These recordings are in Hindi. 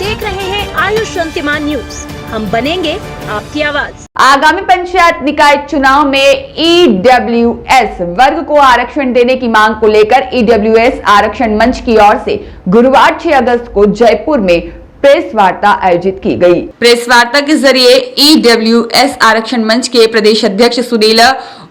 देख रहे हैं आयुष अंतिमा न्यूज। हम बनेंगे आपकी आवाज। आगामी पंचायत निकाय चुनाव में ईडब्ल्यूएस वर्ग को आरक्षण देने की मांग को लेकर ईडब्ल्यूएस आरक्षण मंच की ओर से गुरुवार 6 अगस्त को जयपुर में प्रेस वार्ता आयोजित की गई। प्रेस वार्ता के जरिए ईडब्ल्यूएस आरक्षण मंच के प्रदेश अध्यक्ष सुनील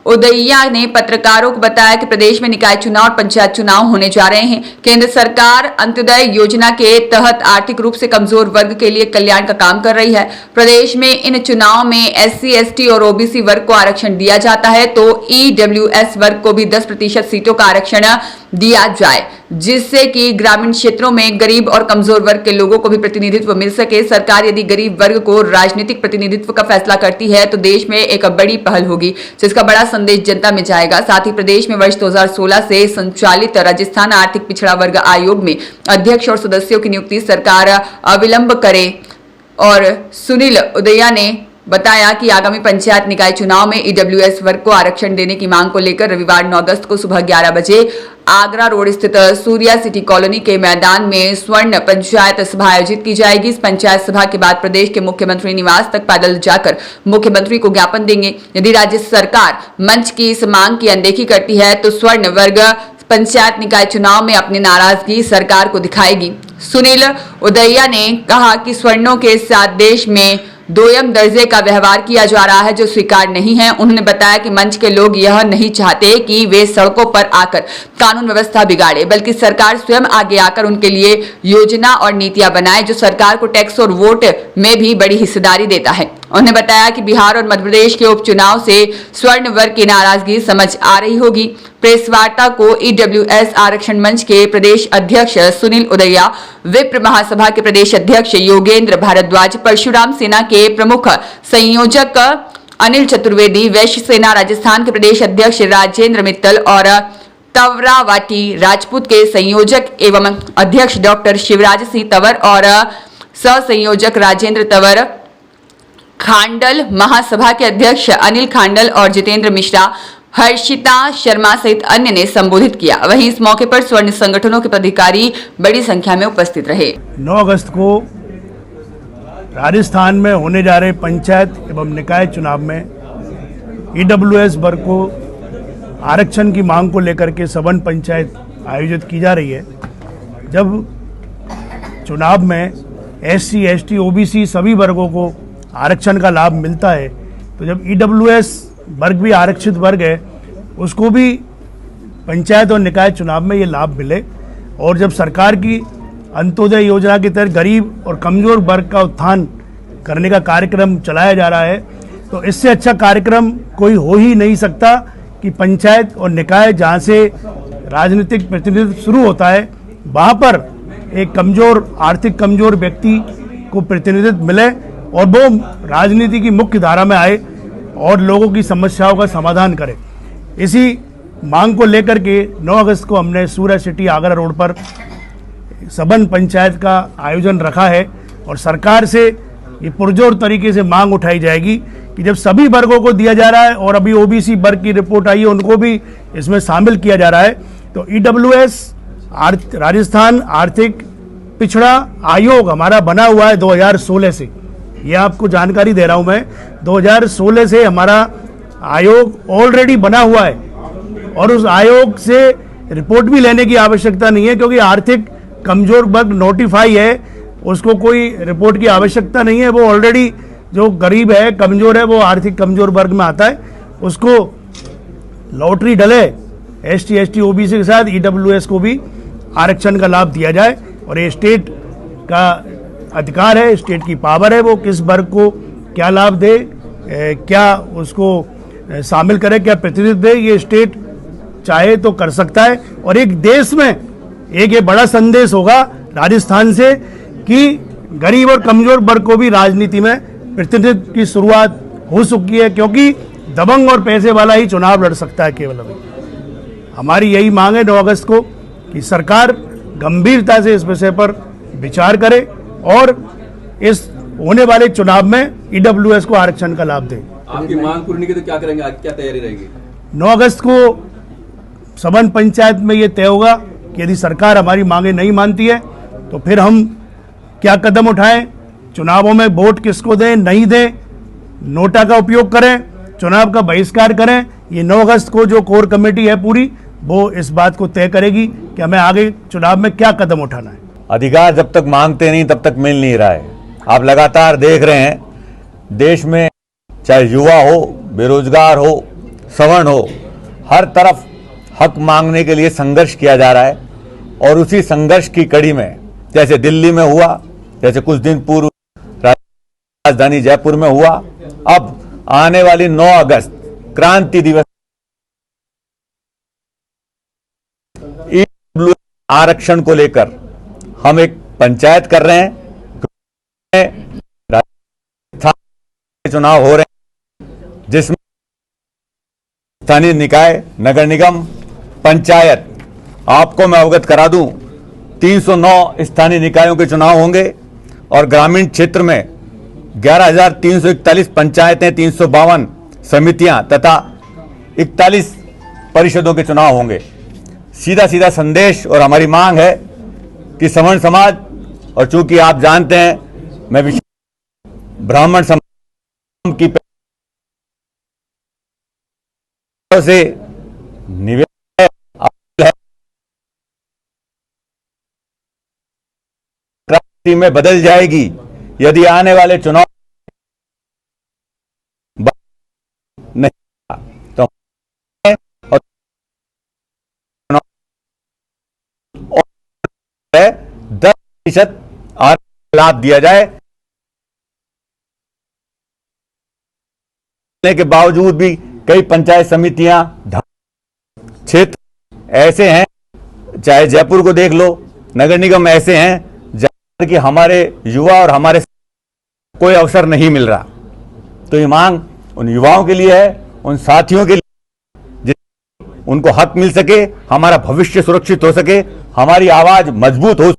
उदैया ने पत्रकारों को बताया कि प्रदेश में निकाय चुनाव और पंचायत चुनाव होने जा रहे हैं। केंद्र सरकार अंत्योदय योजना के तहत आर्थिक रूप से कमजोर वर्ग के लिए कल्याण का काम कर रही है। प्रदेश में इन चुनाव में एससी, एसटी और ओबीसी वर्ग को आरक्षण दिया जाता है, तो ईडब्ल्यूएस वर्ग को भी 10% सीटों का आरक्षण दिया जाए, जिससे कि ग्रामीण क्षेत्रों में गरीब और कमजोर वर्ग के लोगों को भी प्रतिनिधित्व मिल सके। सरकार यदि गरीब वर्ग को राजनीतिक प्रतिनिधित्व का फैसला करती है तो देश में एक बड़ी पहल होगी, जिसका बड़ा संदेश जनता में जाएगा। साथ ही प्रदेश में वर्ष 2016 से संचालित राजस्थान आर्थिक पिछड़ा वर्ग आयोग में अध्यक्ष और सदस्यों की नियुक्ति सरकार अविलंब करे। और सुनील उदैया ने बताया कि आगामी पंचायत निकाय चुनाव में ईडब्ल्यूएस वर्ग को आरक्षण देने की मांग को लेकर रविवार 9 अगस्त को सुबह 11 बजे आगरा रोड स्थित सूर्या सिटी कॉलोनी के मैदान में स्वर्ण पंचायत सभा आयोजित की जाएगी। इस पंचायत सभा के बाद प्रदेश के मुख्यमंत्री निवास तक पैदल जाकर मुख्यमंत्री को ज्ञापन देंगे। यदि राज्य सरकार मंच की इस मांग की अनदेखी करती है तो स्वर्ण वर्ग पंचायत निकाय चुनाव में अपनी नाराजगी सरकार को दिखाएगी। सुनील उदैया ने कहा कि स्वर्णों के साथ देश में दोयम दर्जे का व्यवहार किया जा रहा है, जो स्वीकार नहीं है। उन्होंने बताया कि मंच के लोग यह नहीं चाहते कि वे सड़कों पर आकर कानून व्यवस्था बिगाड़े, बल्कि सरकार स्वयं आगे आकर उनके लिए योजना और नीतियां बनाए, जो सरकार को टैक्स और वोट में भी बड़ी हिस्सेदारी देता है। उन्होंने बताया कि बिहार और मध्य प्रदेश के उपचुनाव से स्वर्ण वर्ग की नाराजगी समझ आ रही होगी। प्रेस वार्ता को ईडब्ल्यूएस आरक्षण मंच के प्रदेश अध्यक्ष सुनील उदैया, विप्र महासभा के प्रदेश अध्यक्ष योगेंद्र भारद्वाज, परशुराम सेना के प्रमुख संयोजक अनिल चतुर्वेदी, वैश्य सेना राजस्थान के प्रदेश अध्यक्ष राजेंद्र मित्तल और तवरावाटी राजपूत के संयोजक एवं अध्यक्ष डॉक्टर शिवराज सिंह तंवर और सह संयोजक राजेंद्र तंवर, खांडल महासभा के अध्यक्ष अनिल खांडल और जितेंद्र मिश्रा, हर्षिता शर्मा सहित अन्य ने संबोधित किया। वहीं इस मौके पर स्वर्ण संगठनों के पदाधिकारी बड़ी संख्या में उपस्थित रहे। 9 अगस्त को राजस्थान में होने जा रहे पंचायत एवं निकाय चुनाव में ईडब्ल्यूएस वर्ग को आरक्षण की मांग को लेकर के सघन पंचायत आयोजित की जा रही है। जब चुनाव में एससी, एसटी, ओबीसी सभी वर्गों को आरक्षण का लाभ मिलता है, तो जब ईडब्ल्यूएस वर्ग भी आरक्षित वर्ग है, उसको भी पंचायत और निकाय चुनाव में ये लाभ मिले। और जब सरकार की अंत्योदय योजना के तहत गरीब और कमजोर वर्ग का उत्थान करने का कार्यक्रम चलाया जा रहा है, तो इससे अच्छा कार्यक्रम कोई हो ही नहीं सकता कि पंचायत और निकाय, जहाँ से राजनीतिक प्रतिनिधित्व शुरू होता है, वहाँ पर एक कमजोर, आर्थिक कमजोर व्यक्ति को प्रतिनिधित्व मिले और वो राजनीति की मुख्य धारा में आए और लोगों की समस्याओं का समाधान करे। इसी मांग को लेकर के 9 अगस्त को हमने सूर्या सिटी आगरा रोड पर सघन पंचायत का आयोजन रखा है और सरकार से ये पुरजोर तरीके से मांग उठाई जाएगी कि जब सभी वर्गों को दिया जा रहा है और अभी ओबीसी वर्ग की रिपोर्ट आई है, उनको भी इसमें शामिल किया जा रहा है, तो ईडब्ल्यूएस राजस्थान आर्थिक पिछड़ा आयोग हमारा बना हुआ है 2016 से। ये आपको जानकारी दे रहा हूं मैं, 2016 से हमारा आयोग ऑलरेडी बना हुआ है और उस आयोग से रिपोर्ट भी लेने की आवश्यकता नहीं है, क्योंकि आर्थिक कमजोर वर्ग नोटिफाई है, उसको कोई रिपोर्ट की आवश्यकता नहीं है। वो ऑलरेडी जो गरीब है, कमजोर है, वो आर्थिक कमजोर वर्ग में आता है, उसको लॉटरी डले एसटी, एसटी, ओबीसी के साथ ईडब्ल्यूएस को भी आरक्षण का लाभ दिया जाए। और ये स्टेट का अधिकार है, स्टेट की पावर है, वो किस वर्ग को क्या लाभ दे, क्या उसको शामिल करे, क्या प्रतिनिधित्व दे, ये स्टेट चाहे तो कर सकता है। और एक देश में एक ये बड़ा संदेश होगा राजस्थान से कि गरीब और कमजोर वर्ग को भी राजनीति में प्रतिनिधित्व की शुरुआत हो चुकी है, क्योंकि दबंग और पैसे वाला ही चुनाव लड़ सकता है केवल। अभी हमारी यही मांग है 9 अगस्त को कि सरकार गंभीरता से इस विषय पर विचार करे और इस होने वाले चुनाव में ईडब्ल्यूएस को आरक्षण का लाभ दे। आपकी मांग पूरी की तो क्या करेंगे, क्या तैयारी रहेगी? 9 अगस्त को सघन पंचायत में ये तय होगा कि यदि सरकार हमारी मांगे नहीं मानती है तो फिर हम क्या कदम उठाएं, चुनावों में वोट किसको दें नहीं दें, नोटा का उपयोग करें, चुनाव का बहिष्कार करें। ये 9 अगस्त को जो कोर कमेटी है पूरी, वो इस बात को तय करेगी कि हमें आगे चुनाव में क्या कदम उठाना है। अधिकार जब तक मांगते नहीं तब तक मिल नहीं रहा है। आप लगातार देख रहे हैं देश में, चाहे युवा हो, बेरोजगार हो, सवर्ण हो, हर तरफ हक मांगने के लिए संघर्ष किया जा रहा है। और उसी संघर्ष की कड़ी में जैसे दिल्ली में हुआ, जैसे कुछ दिन पूर्व राजधानी जयपुर में हुआ, अब आने वाली 9 अगस्त क्रांति दिवस आरक्षण को लेकर हम एक पंचायत कर रहे हैं। चुनाव हो रहे हैं जिसमें स्थानीय निकाय, नगर निगम, पंचायत, आपको मैं अवगत करा दूं 309 स्थानीय निकायों के चुनाव होंगे और ग्रामीण क्षेत्र में 11,341 पंचायतें, 352 समितियां तथा 41 परिषदों के चुनाव होंगे। सीधा सीधा संदेश और हमारी मांग है कि सवर्ण समाज, और चूंकि आप जानते हैं मैं ब्राह्मण समाज की से निवेदन है में बदल जाएगी यदि आने वाले चुनाव नहीं तो 10% लाभ दिया जाए के बावजूद भी कई पंचायत समितियां, क्षेत्र ऐसे हैं, चाहे जयपुर को देख लो, नगर निगम ऐसे हैं जहां कि हमारे युवा और हमारे कोई अवसर नहीं मिल रहा। तो ये मांग उन युवाओं के लिए है, उन साथियों के लिए, उनको हक मिल सके, हमारा भविष्य सुरक्षित हो सके, हमारी आवाज मजबूत हो